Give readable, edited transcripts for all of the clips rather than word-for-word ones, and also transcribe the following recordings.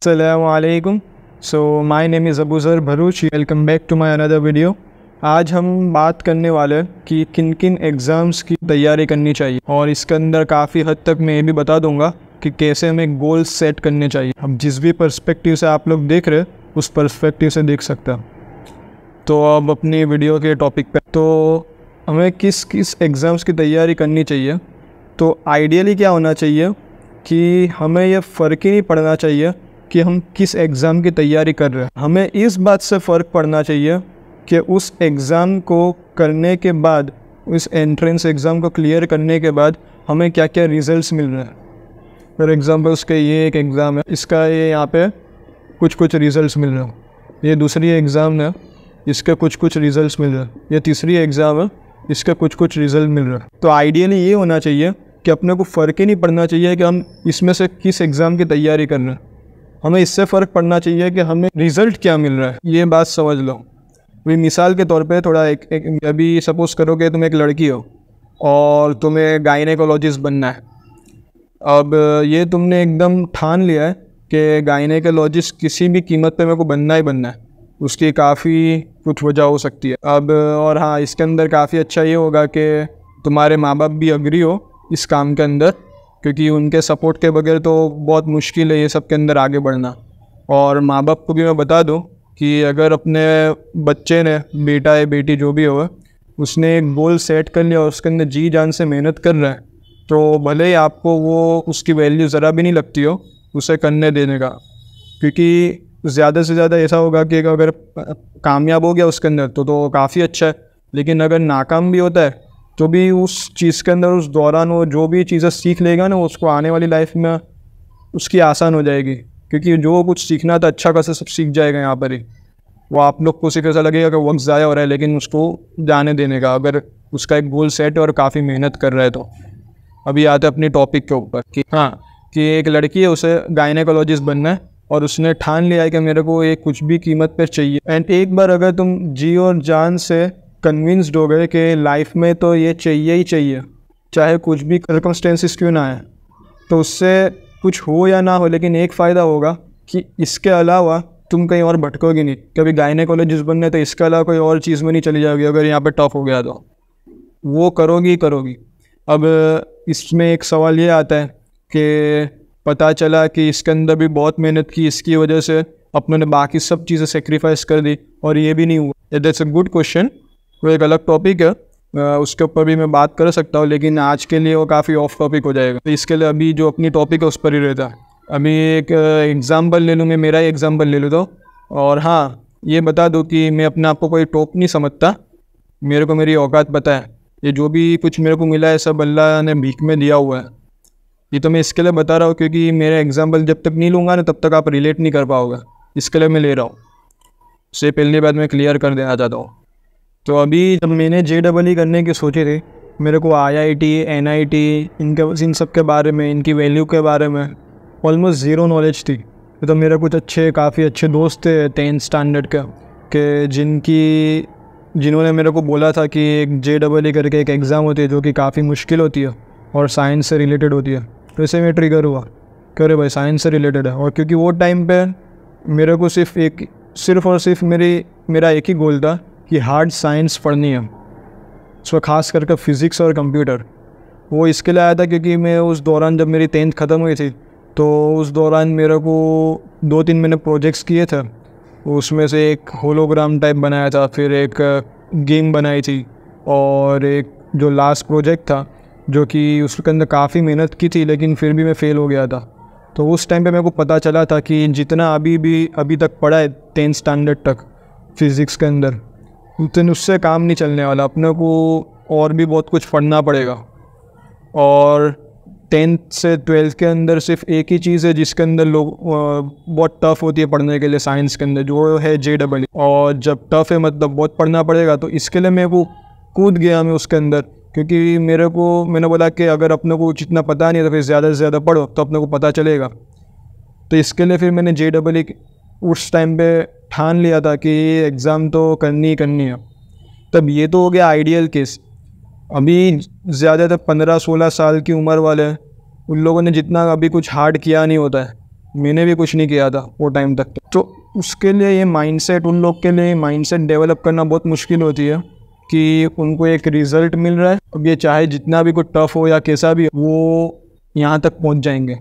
Assalamualaikum. So my name is Abuzar Bharuch. Welcome back to my another video. आज हम बात करने वाले हैं कि किन किन एग्ज़ाम्स की तैयारी करनी चाहिए और इसके अंदर काफ़ी हद तक मैं ये भी बता दूंगा कि कैसे हमें गोल्स सेट करने चाहिए। अब जिस भी पर्सपेक्टिव से आप लोग देख रहे हैं उस पर्सपेक्टिव से देख सकते हैं। तो अब अपनी वीडियो के टॉपिक पे, तो हमें किस किस एग्ज़ाम्स की तैयारी करनी चाहिए। तो आइडियली क्या होना चाहिए कि हमें यह फ़र्क ही नहीं पड़ना चाहिए कि हम किस एग्ज़ाम की तैयारी कर रहे हैं। हमें इस बात से फ़र्क पड़ना चाहिए कि उस एग्ज़ाम को करने के बाद, उस एंट्रेंस एग्ज़ाम को क्लियर करने के बाद हमें क्या क्या रिज़ल्ट्स मिल रहे हैं। फॉर एग्ज़ाम्पल उसके ये एक एग्ज़ाम है, इसका ये यहाँ पे कुछ रिज़ल्ट्स मिल रहे हैं। ये दूसरी एग्ज़ाम है, इसके कुछ रिज़ल्ट्स मिल रहे हैं। ये तीसरी एग्ज़ाम है, इसके कुछ रिज़ल्ट मिल रहे हैं। तो आइडियली ये होना चाहिए कि अपने को फ़र्क ही नहीं पड़ना चाहिए कि हम इसमें से किस एग्ज़ाम की तैयारी कर रहे हैं। हमें इससे फ़र्क पड़ना चाहिए कि हमें रिज़ल्ट क्या मिल रहा है। ये बात समझ लो। वही मिसाल के तौर पे थोड़ा एक अभी सपोज़ करो कि तुम एक लड़की हो और तुम्हें गायनेकोलॉजिस्ट बनना है। अब ये तुमने एकदम ठान लिया है कि गायनेकोलॉजिस्ट किसी भी कीमत पे मेरे को बनना ही बनना है। उसकी काफ़ी कुछ वजह हो सकती है। अब और हाँ, इसके अंदर काफ़ी अच्छा ये होगा कि तुम्हारे माँ बाप भी अग्री हो इस काम के अंदर, क्योंकि उनके सपोर्ट के बगैर तो बहुत मुश्किल है ये सब के अंदर आगे बढ़ना। और माँ बाप को भी मैं बता दूँ कि अगर अपने बच्चे ने, बेटा है बेटी जो भी हो, उसने एक गोल सेट कर लिया और उसके अंदर जी जान से मेहनत कर रहा है, तो भले ही आपको वो उसकी वैल्यू ज़रा भी नहीं लगती हो उसे करने देने का। क्योंकि ज़्यादा से ज़्यादा ऐसा होगा कि अगर कामयाब हो गया उसके अंदर तो काफ़ी अच्छा है, लेकिन अगर नाकाम भी होता है तो भी उस चीज़ के अंदर उस दौरान वो जो भी चीज़ें सीख लेगा ना, उसको आने वाली लाइफ में उसकी आसान हो जाएगी। क्योंकि जो कुछ सीखना था अच्छा खासा सब सीख जाएगा यहाँ पर ही। वो आप लोग को सिर्फ ऐसा लगेगा कि वक्त ज़ाया हो रहा है, लेकिन उसको जाने देने का, अगर उसका एक गोल सेट है और काफ़ी मेहनत कर रहा है तो। अभी आते हैं अपनी टॉपिक के ऊपर कि हाँ, कि एक लड़की है, उसे गायनेकोलॉजिस्ट बनना है और उसने ठान लिया है कि मेरे को ये कुछ भी कीमत पर चाहिए। एंड एक बार अगर तुम जी और जान से कन्विंस्ड हो गए कि लाइफ में तो ये चाहिए ही चाहिए, चाहे कुछ भी सर्कमस्टेंसेस क्यों ना आए, तो उससे कुछ हो या ना हो, लेकिन एक फ़ायदा होगा कि इसके अलावा तुम कहीं और भटकोगे नहीं। कभी गायनेकोलॉजिस्ट बनने तो इसके अलावा कोई और चीज़ में नहीं चली जाओगी। अगर यहाँ पे टफ हो गया तो वो करोगी। अब इसमें एक सवाल ये आता है कि पता चला कि इसके अंदर भी बहुत मेहनत की, इसकी वजह से अपनों ने बाकी सब चीज़ें सेक्रीफाइस कर दी और ये भी नहीं हुआ। That's a good question. वो एक अलग टॉपिक है, उसके ऊपर भी मैं बात कर सकता हूँ, लेकिन आज के लिए वो काफ़ी ऑफ टॉपिक हो जाएगा। तो इसके लिए अभी जो अपनी टॉपिक है उस पर ही रहता है। अभी एक एग्ज़ाम्पल ले लूँ, मैं मेरा ही एग्ज़ाम्पल ले लूँ तो। और हाँ, ये बता दूँ कि मैं अपने आप को कोई टॉप नहीं समझता। मेरे को मेरी औकात पता है। ये जो भी कुछ मेरे को मिला है सब अल्लाह ने भीख में दिया हुआ है। ये तो मैं इसके लिए बता रहा हूँ क्योंकि मेरा एग्ज़ाम्पल जब तक नहीं लूँगा ना तब तक आप रिलेट नहीं कर पाओगे। इसके लिए मैं ले रहा हूँ। उससे पहली बात मैं क्लियर कर देना चाहता हूँ। तो अभी जब मैंने JEE करने की सोचे थे, मेरे को IIT, NIT इन सब के बारे में, इनकी वैल्यू के बारे में ऑलमोस्ट ज़ीरो नॉलेज थी। तो मेरे कुछ काफ़ी अच्छे दोस्त थे 10th स्टैंडर्ड के जिन्होंने मेरे को बोला था कि एक JEE करके एक एग्ज़ाम होती है जो कि काफ़ी मुश्किल होती है और साइंस से रिलेटेड होती है। तो इससे मैं ट्रिगर हुआ कि अरे भाई साइंस से रिलेटेड है। और क्योंकि वो टाइम पे मेरे को सिर्फ मेरा एक ही गोल था कि हार्ड साइंस पढ़नी है, उसमें ख़ास करके फ़िज़िक्स और कंप्यूटर। वो इसके लिए आया था क्योंकि मैं उस दौरान जब मेरी 10th ख़त्म हुई थी तो उस दौरान मेरे को 2-3 मैंने प्रोजेक्ट्स किए थे। उसमें से एक होलोग्राम टाइप बनाया था, फिर एक गेम बनाई थी, और एक जो लास्ट प्रोजेक्ट था जो कि उसके अंदर काफ़ी मेहनत की थी लेकिन फिर भी मैं फ़ेल हो गया था। तो उस टाइम पे मेरे को पता चला था कि जितना अभी तक पढ़ा है 10th स्टैंडर्ड तक फ़िज़िक्स के अंदर, उतने उससे काम नहीं चलने वाला। अपने को और भी बहुत कुछ पढ़ना पड़ेगा। और 10th से 12th के अंदर सिर्फ एक ही चीज़ है जिसके अंदर लोग बहुत टफ़ होती है पढ़ने के लिए, साइंस के अंदर, जो है JEE। और जब टफ़ है मतलब बहुत पढ़ना पड़ेगा, तो इसके लिए मैं वो कूद गया मैं उसके अंदर। क्योंकि मैंने बोला कि अगर अपने को जितना पता नहीं है तो फिर ज़्यादा से ज़्यादा पढ़ो तो अपने को पता चलेगा। तो इसके लिए फिर मैंने JEE उस टाइम पे ठान लिया था कि एग्ज़ाम तो करनी है। तब ये तो हो गया आइडियल केस। अभी ज़्यादातर 15-16 साल की उम्र वाले उन लोगों ने जितना अभी कुछ हार्ड किया नहीं होता है, मैंने भी कुछ नहीं किया था वो टाइम तक। तो उसके लिए ये माइंडसेट, उन लोग के लिए माइंडसेट डेवलप करना बहुत मुश्किल होती है कि उनको एक रिज़ल्ट मिल रहा है, अब ये चाहे जितना भी कोई टफ़ हो या कैसा भी, वो यहाँ तक पहुँच जाएंगे।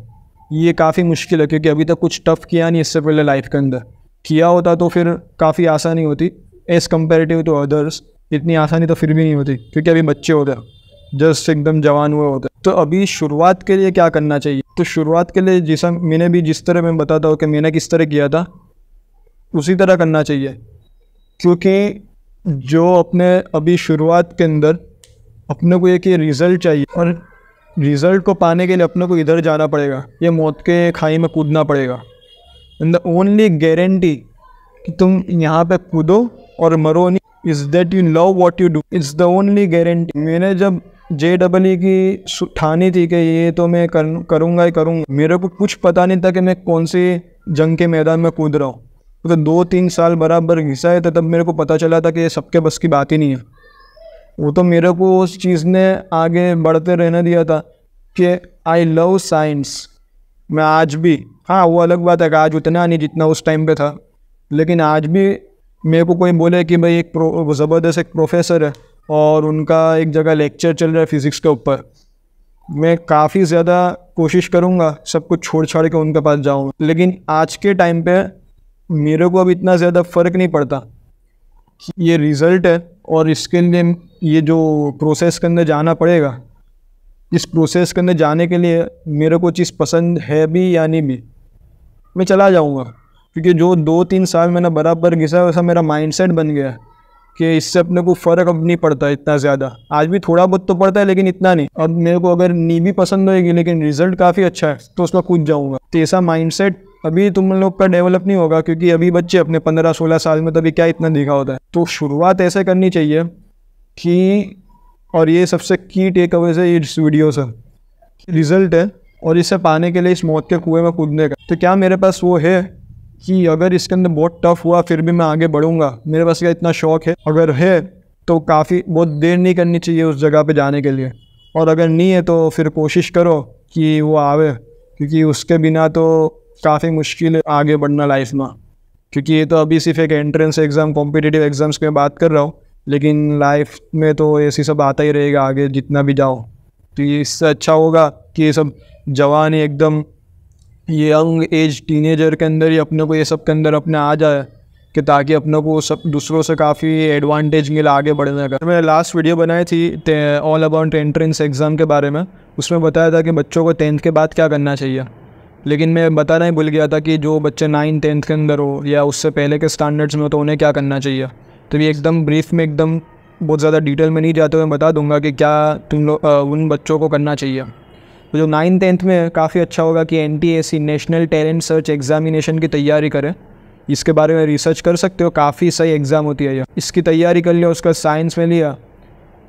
ये काफ़ी मुश्किल है क्योंकि अभी तक कुछ टफ़ किया नहीं इससे पहले लाइफ के अंदर। किया होता तो फिर काफ़ी आसानी होती एज़ कम्पेरेटिव टू अदर्स। इतनी आसानी तो फिर भी नहीं होती क्योंकि अभी बच्चे होते हैं, जस्ट एकदम जवान हुए होते हैं। तो अभी शुरुआत के लिए क्या करना चाहिए? तो शुरुआत के लिए जिस तरह मैं बताता हूँ कि मैंने किस तरह किया था, उसी तरह करना चाहिए। क्योंकि जो अपने अभी शुरुआत के अंदर अपने को एक ये रिज़ल्ट चाहिए, और रिज़ल्ट को पाने के लिए अपने को इधर जाना पड़ेगा, ये मौत के खाई में कूदना पड़ेगा। एंड द ओनली गारंटी कि तुम यहाँ पे कूदो और मरो नहीं, is that you love what you do. It's the only guarantee. मैंने जब JEE की ठानी थी कि ये तो मैं करूँगा ही करूँगा, मेरे को कुछ पता नहीं था कि मैं कौन सी जंग के मैदान में कूद रहा हूँ। तो 2-3 साल बराबर घिसाए थे, तब मेरे को पता चला था कि ये सबके बस की बात ही नहीं है। वो तो मेरे को उस चीज़ ने आगे बढ़ते रहने दिया था कि आई लव साइंस। मैं आज भी, हाँ वो अलग बात है कि आज उतना नहीं जितना उस टाइम पे था, लेकिन आज भी मेरे को कोई बोले कि भाई एक ज़बरदस्त एक प्रोफेसर है और उनका एक जगह लेक्चर चल रहा है फिज़िक्स के ऊपर, मैं काफ़ी ज़्यादा कोशिश करूँगा सब कुछ छोड़ छाड़ के उनके पास जाऊँगा। लेकिन आज के टाइम पे मेरे को अब इतना ज़्यादा फ़र्क नहीं पड़ता। ये रिज़ल्ट है और इसके लिए ये जो प्रोसेस के अंदर जाना पड़ेगा, इस प्रोसेस के अंदर जाने के लिए मेरे को चीज़ पसंद है भी या नहीं भी, मैं चला जाऊँगा। क्योंकि जो 2-3 साल मैंने बराबर घिसा, वैसा मेरा माइंडसेट बन गया कि इससे अपने को फ़र्क अब नहीं पड़ता इतना ज़्यादा। आज भी थोड़ा बहुत तो पड़ता है लेकिन इतना नहीं। अब मेरे को अगर नहीं भी पसंद होएगी लेकिन रिज़ल्ट काफ़ी अच्छा है तो उसमें कूद जाऊँगा। तो ऐसा माइंडसेट अभी तुम लोग का डेवलप नहीं होगा क्योंकि अभी बच्चे अपने 15-16 साल में तभी क्या इतना दिखा होता है। तो शुरुआत ऐसे करनी चाहिए कि, और ये सबसे की टेक अवे से इस वीडियो से, रिज़ल्ट है और इसे पाने के लिए इस मौत के कुएं में कूदने का। तो क्या मेरे पास वो है कि अगर इसके अंदर बहुत टफ हुआ फिर भी मैं आगे बढ़ूंगा, मेरे पास क्या इतना शौक़ है? अगर है तो बहुत देर नहीं करनी चाहिए उस जगह पे जाने के लिए, और अगर नहीं है तो फिर कोशिश करो कि वो आवे, क्योंकि उसके बिना तो काफ़ी मुश्किल है आगे बढ़ना लाइफ में। क्योंकि ये तो अभी सिर्फ एक एंट्रेंस एग्ज़ाम, कॉम्पिटिटिव एग्ज़ाम्स की बात कर रहा हूँ, लेकिन लाइफ में तो ऐसी सब आता ही रहेगा आगे जितना भी जाओ। तो ये इससे अच्छा होगा कि ये सब जवान एकदम ये यंग एज टीनेजर के अंदर ही अपने को ये सब के अंदर अपने आ जाए कि ताकि अपने को सब दूसरों से काफ़ी एडवांटेज मिले आगे बढ़ने का। मैंने लास्ट वीडियो बनाई थी ऑल अबाउट एंट्रेंस एग्ज़ाम के बारे में, उसमें बताया था कि बच्चों को 10th के बाद क्या करना चाहिए। लेकिन मैं बताना ही भूल गया था कि जो बच्चे 9th-10th के अंदर हो या उससे पहले के स्टैंडर्ड्स में हो तो उन्हें क्या करना चाहिए। तो ये एकदम ब्रीफ में, एकदम बहुत ज़्यादा डिटेल में नहीं जाते हुए बता दूंगा कि क्या तुम लोग उन बच्चों को करना चाहिए। तो जो 9th-10th में काफ़ी अच्छा होगा कि NTSE national talent search examination की तैयारी करें। इसके बारे में रिसर्च कर सकते हो, काफ़ी सही एग्ज़ाम होती है ये। इसकी तैयारी कर लिया, उसका साइंस में लिया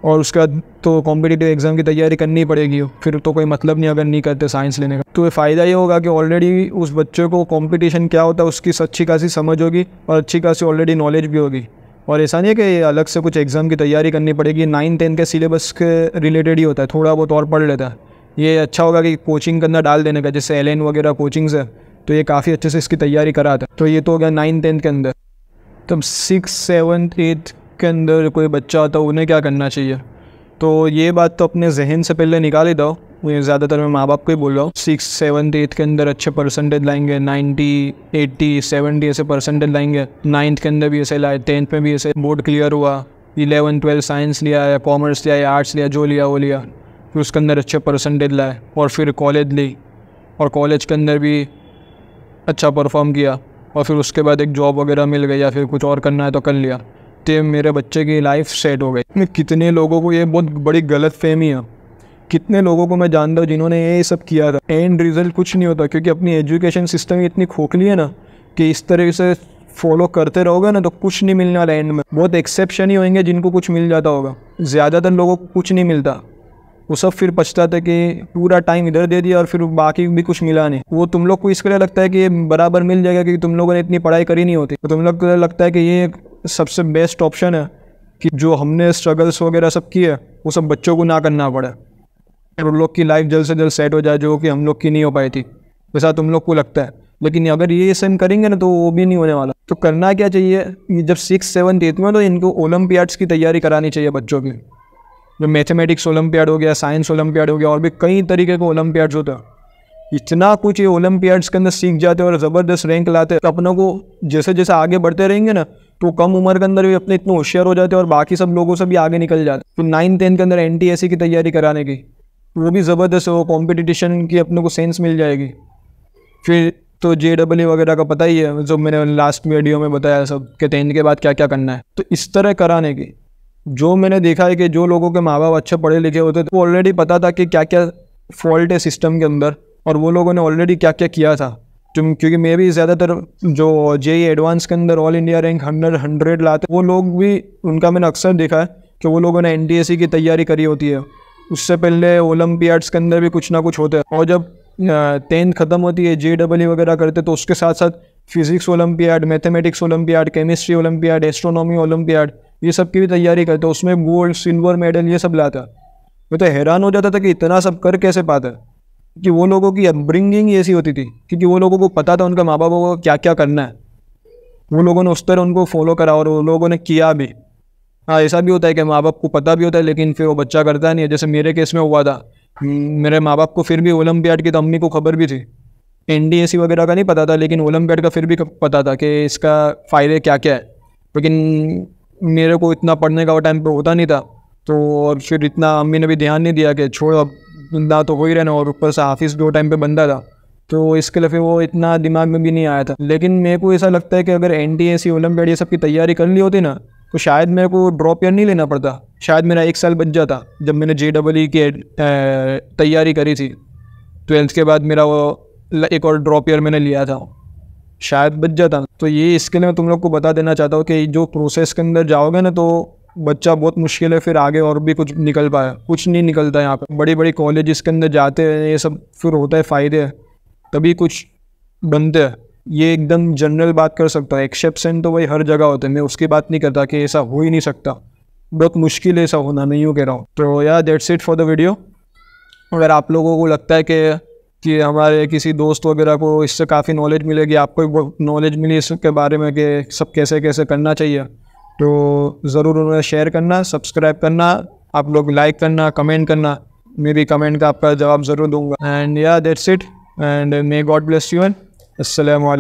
और उसका तो कॉम्पिटिटिव एग्ज़ाम की तैयारी करनी पड़ेगी, फिर तो कोई मतलब नहीं अगर नहीं करते साइंस लेने का। तो फ़ायदा ये होगा कि ऑलरेडी उस बच्चे को कंपटीशन क्या होता है उसकी अच्छी खासी समझ होगी और अच्छी खासी ऑलरेडी नॉलेज भी होगी। और ऐसा नहीं है कि अलग से कुछ एग्ज़ाम की तैयारी करनी पड़ेगी, 9th-10th के सिलेबस के रिलेटेड ही होता है, थोड़ा बहुत और पढ़ लेता है। ये अच्छा होगा कि कोचिंग के अंदर डाल देने का, जैसे LN वगैरह कोचिंग्स है तो ये काफ़ी अच्छे से इसकी तैयारी कराता है। तो ये तो हो गया 9th-10th के अंदर। तब 6th, 7th, 8th के अंदर कोई बच्चा होता है उन्हें क्या करना चाहिए, तो ये बात तो अपने जहन से पहले निकाल ही दो। ये ज़्यादातर मैं माँ बाप को ही बोल रहा हूँ। 6th, 7th, 8th के अंदर अच्छे परसेंटेज लाएंगे, 90, 80, 70 ऐसे परसेंटेज लाएंगे। 9th के अंदर भी ऐसे लाए, 10th में भी ऐसे बोर्ड क्लियर हुआ, 11, 12 साइंस लिया या कॉमर्स लिया या आर्ट्स लिया, जो लिया वो लिया, फिर उसके अंदर अच्छे परसेंटेज लाए और फिर कॉलेज ली और कॉलेज के अंदर भी अच्छा परफॉर्म किया और फिर उसके बाद एक जॉब वगैरह मिल गई या फिर कुछ और करना है तो कर लिया, तो मेरे बच्चे की लाइफ सेट हो गई। कितने लोगों को ये बहुत बड़ी गलत फहमी है, कितने लोगों को मैं जानता हूँ जिन्होंने ये सब किया था। एंड रिजल्ट कुछ नहीं होता क्योंकि अपनी एजुकेशन सिस्टम इतनी खोखली है ना कि इस तरह से फॉलो करते रहोगे ना तो कुछ नहीं मिलने वाला एंड में। बहुत एक्सेप्शन ही होंगे जिनको कुछ मिल जाता होगा, ज़्यादातर लोगों को कुछ नहीं मिलता। वो सब फिर पछताते कि पूरा टाइम इधर दे दिया और फिर बाकी भी कुछ मिला नहीं। वो तुम लोग को इसके लिए लगता है कि ये बराबर मिल जाएगा क्योंकि तुम लोगों ने इतनी पढ़ाई करी नहीं होती, तो तुम लोग को लगता है कि ये सबसे बेस्ट ऑप्शन है कि जो हमने स्ट्रगल्स वगैरह सब किए वो सब बच्चों को ना करना पड़े और उन लोग की लाइफ जल्द से जल्द सेट हो जाए जो कि हम लोग की नहीं हो पाई थी, वैसा तुम लोग को लगता है। लेकिन अगर ये सेम करेंगे ना तो वो भी नहीं होने वाला। तो करना क्या चाहिए, ये जब 6, 7, 8 में तो इनको ओलंपियाड्स की तैयारी करानी चाहिए बच्चों की। जो मैथमेटिक्स ओलंपियाड हो गया, साइंस ओलंपियाड हो गया, और भी कई तरीके के ओलंपियाड्स होते हैं। इतना कुछ ये ओलंपियाड्स के अंदर सीख जाते हैं और ज़बरदस्त रैंक लाते हैं। तो अपनों को जैसे जैसे आगे बढ़ते रहेंगे ना तो कम उम्र के अंदर भी अपने इतने होशियार हो जाते हैं और बाकी सब लोगों से भी आगे निकल जाते हैं। तो 9, 10 के अंदर NTSC की तैयारी कराने की वो भी ज़बरदस्त हो, कॉम्पिटिशन की अपने को सेंस मिल जाएगी। फिर तो JEE वगैरह का पता ही है, जो मैंने लास्ट वीडियो में बताया सब कि 10 के बाद क्या क्या करना है। तो इस तरह कराने की जो मैंने देखा है कि जो लोगों के माँ बाप अच्छे पढ़े लिखे होते तो ऑलरेडी पता था कि क्या क्या फॉल्ट है सिस्टम के अंदर, और वो लोगों ने ऑलरेडी क्या क्या किया था। क्योंकि मैं भी ज़्यादातर जो JEE एडवांस के अंदर ऑल इंडिया रैंक 100 लाते, वो लोग भी उनका मैंने अक्सर देखा है कि वो लोगों ने NTSC की तैयारी करी होती है। उससे पहले ओलंपियाड्स के अंदर भी कुछ ना कुछ होता है, और जब 10th ख़त्म होती है JEE वगैरह करते तो उसके साथ साथ physics olympiad, mathematics olympiad, chemistry olympiad, astronomy olympiad, ये सब की भी तैयारी करते। उसमें गोल्ड, सिल्वर मेडल ये सब लाता। मैं तो हैरान हो जाता था कि इतना सब कर कैसे पाता है, कि वो लोगों की अपब्रिंगिंग ऐसी होती थी क्योंकि वो लोगों को पता था उनका माँ बापों को क्या क्या करना है। वो लोगों ने उस तरह उनको फॉलो करा और वो लोगों ने किया भी। हाँ, ऐसा भी होता है कि माँ बाप को पता भी होता है लेकिन फिर वो बच्चा करता नहीं है। जैसे मेरे केस में हुआ था, मेरे माँ बाप को फिर भी ओलंपियाड की तो अम्मी को खबर भी थी। NTSC वगैरह का नहीं पता था लेकिन ओलंपियाड का फिर भी पता था कि इसका फ़ायदे क्या क्या है। लेकिन मेरे को इतना पढ़ने का वो टाइम पे होता नहीं था, तो और फिर इतना अम्मी ने भी ध्यान नहीं दिया कि छोड़ अब ना तो हो ही रहना, और ऊपर से हाफिज़ दो टाइम पे बंदा था तो इसके लिए फिर वो इतना दिमाग में भी नहीं आया था। लेकिन मेरे को ऐसा लगता है कि अगर NTSC ओलंपियाड ये सब की तैयारी कर ली होती ना तो शायद मेरे को ड्रॉप ईयर नहीं लेना पड़ता। शायद मेरा 1 साल बच जाता। जब मैंने JEE की तैयारी करी थी 12th के बाद, मेरा वो एक और ड्रॉप ईयर मैंने लिया था, शायद बच जाता। तो ये इसके लिए मैं तुम लोग को बता देना चाहता हूँ कि जो प्रोसेस के अंदर जाओगे ना तो बच्चा बहुत मुश्किल है फिर आगे और भी कुछ निकल पाया। कुछ नहीं निकलता यहाँ पे। बड़ी बड़ी कॉलेज के अंदर जाते हैं ये सब, फिर होता है फ़ायदे तभी कुछ बनते हैं। ये एकदम जनरल बात कर सकता है, एक्सेप्शन तो वही हर जगह होते हैं। मैं उसकी बात नहीं करता कि ऐसा हो ही नहीं सकता, बहुत मुश्किल है ऐसा होना, नहीं हो कह रहा हूँ। तो यार that's it for the video. अगर आप लोगों को लगता है कि हमारे किसी दोस्त वगैरह को इससे काफ़ी नॉलेज मिलेगी, आपको भी नॉलेज मिली इसके बारे में कि सब कैसे कैसे करना चाहिए, तो ज़रूर उन्हें शेयर करना, सब्सक्राइब करना, आप लोग लाइक करना, कमेंट करना। मैं भी कमेंट का आपका जवाब ज़रूर दूंगा। एंड या that's it and may God bless you and अस्सलाम वालेकुम।